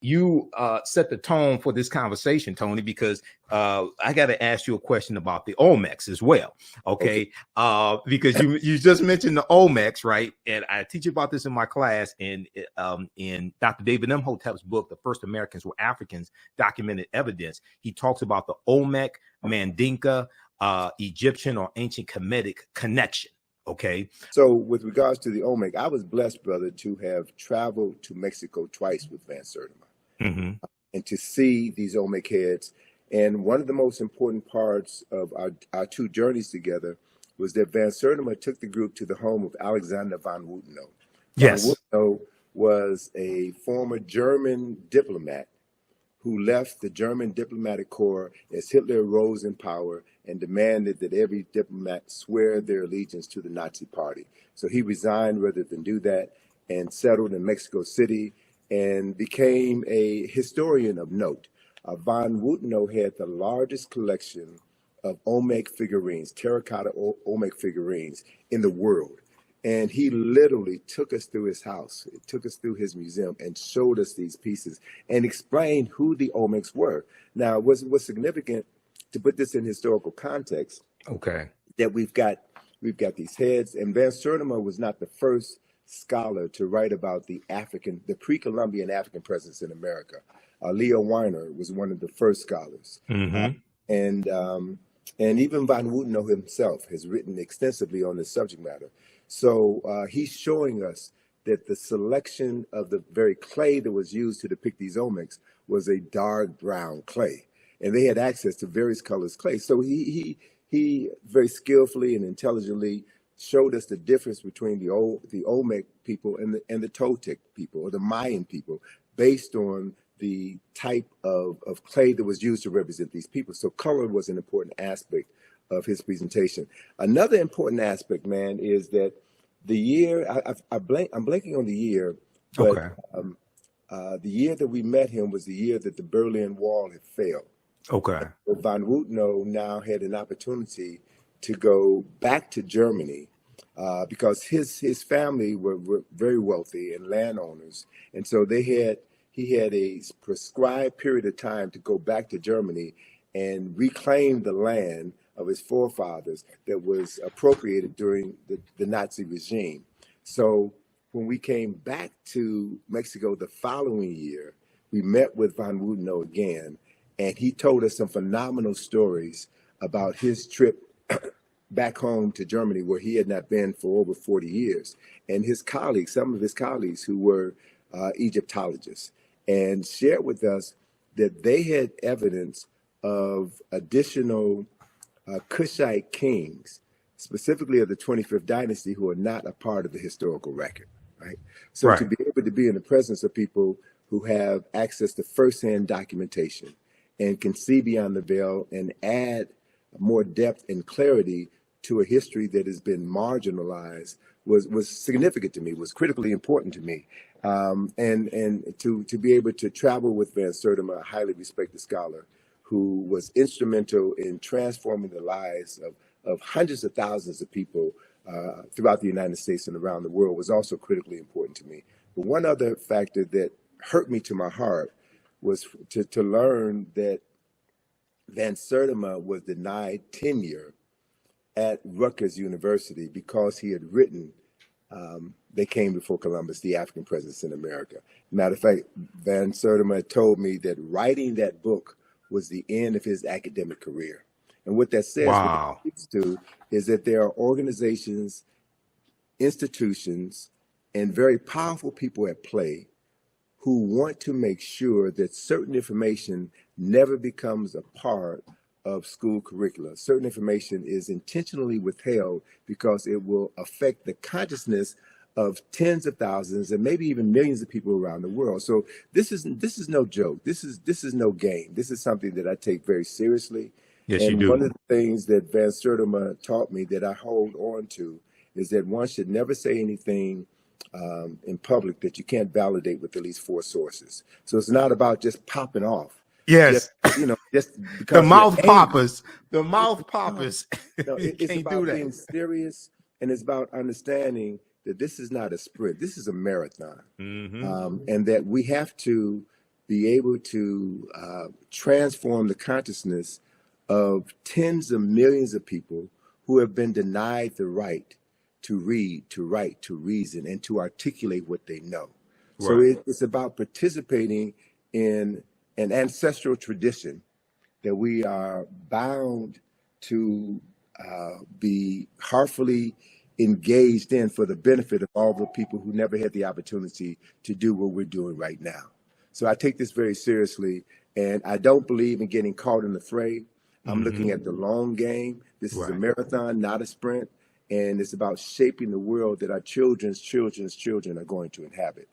you set the tone for this conversation, Tony, because I got to ask you a question about the Olmecs as well. Okay. Because you just mentioned the Olmecs, right? And I teach about this in my class in Dr. David Imhotep's book, The First Americans Were Africans, Documented Evidence. He talks about the Olmec, Mandinka, Egyptian or ancient Kemetic connection. Okay. So with regards to the Olmec, I was blessed, brother, to have traveled to Mexico twice with Van Sertima and to see these Olmec heads. And one of the most important parts of our two journeys together was that Van Sertima took the group to the home of Alexander von Wutenow. Yes. Von Wutenow was a former German diplomat who left the German diplomatic corps as Hitler rose in power and demanded that every diplomat swear their allegiance to the Nazi party. So he resigned rather than do that and settled in Mexico City and became a historian of note. Von Wutenow had the largest collection of Olmec figurines, terracotta Olmec figurines in the world. And he literally took us through his house, took us through his museum and showed us these pieces and explained who the Olmecs were. Now, what's significant to put this in historical context, that we've got these heads, and Van Sertima was not the first scholar to write about the pre-Columbian African presence in America. Leo Weiner was one of the first scholars. And even Von Wutenow himself has written extensively on this subject matter. So he's showing us that the selection of the very clay that was used to depict these Olmecs was a dark brown clay. And they had access to various colors clay. So he very skillfully and intelligently showed us the difference between the Olmec people and the Toltec people or the Mayan people based on the type of clay that was used to represent these people. So color was an important aspect of his presentation. Another important aspect, man, is that the year, I'm blanking on the year, but the year that we met him was the year that the Berlin Wall had failed. Von Wutenow now had an opportunity to go back to Germany because his family were very wealthy and landowners. And so he had a prescribed period of time to go back to Germany and reclaim the land of his forefathers that was appropriated during the Nazi regime. So when we came back to Mexico the following year, we met with Von Wutenow again, and he told us some phenomenal stories about his trip back home to Germany, where he had not been for over 40 years, and his colleagues, some of his colleagues who were Egyptologists, and shared with us that they had evidence of additional Kushite kings, specifically of the 25th dynasty, who are not a part of the historical record, right? So to be able to be in the presence of people who have access to firsthand documentation and can see beyond the veil and add more depth and clarity to a history that has been marginalized was significant to me, was critically important to me. And to be able to travel with Van Sertima, a highly respected scholar, who was instrumental in transforming the lives of hundreds of thousands of people throughout the United States and around the world, was also critically important to me. But one other factor that hurt me to my heart was to learn that Van Sertima was denied tenure at Rutgers University because he had written They Came Before Columbus, The African Presence in America. Matter of fact, Van Sertima told me that writing that book was the end of his academic career. And what that says, what it speaks to, is that there are organizations, institutions, and very powerful people at play who want to make sure that certain information never becomes a part of school curricula. Certain information is intentionally withheld because it will affect the consciousness of tens of thousands and maybe even millions of people around the world. So this is no joke. This is no game. This is something that I take very seriously. Yes, and you do. One of the things that Van Sertima taught me that I hold on to is that one should never say anything in public that you can't validate with at least 4 sources. So it's not about just popping off. Yes, just because the mouth poppers. The mouth poppers. No, it's about being serious, and it's about understanding that this is not a sprint. This is a marathon, and that we have to be able to transform the consciousness of tens of millions of people who have been denied the right to read, to write, to reason, and to articulate what they know. So Right. it's about participating in an ancestral tradition that we are bound to be heartfully engaged in for the benefit of all the people who never had the opportunity to do what we're doing right now. So I take this very seriously, and I don't believe in getting caught in the fray. I'm looking at the long game. This is a Right. marathon, not a sprint, and it's about shaping the world that our children's children's children are going to inhabit.